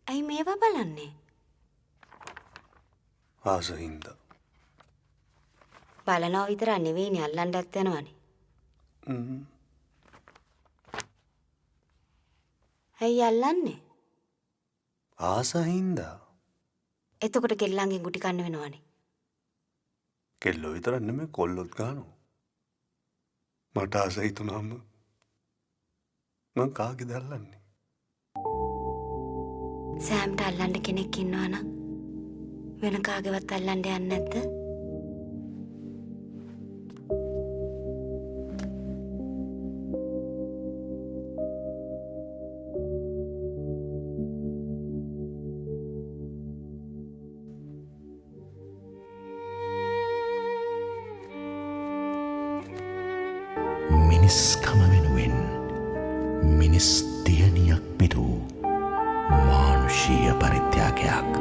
ඇයි මේවා බලන්නේ? ආසහින්ද. බලනවා විතර නෙවෙයිනේ අල්ලන්නත් යනවනේ. ඇයි අල්ලන්නේ? ආසහින්ද. එතකොට කෙල්ලන්ගෙන් ගුටි කන්න වෙනවනේ. කෙල්ලෝ විතරක් නෙමෙයි කොල්ලොත් ගන්නවා. මට ආස හිතුනම මං කාගේද අල්ලන්නේ? සෑම්ට අල්ලන්න කෙනෙක් ඉන්නවා නම් වෙන කාගේවත් අල්ලන්න යන්නේ නැද්ද? මිනිස්කම වෙනුවෙන් මිනිස් දියණියක් පිටු මානුෂීය පරිත්‍යාගයක්.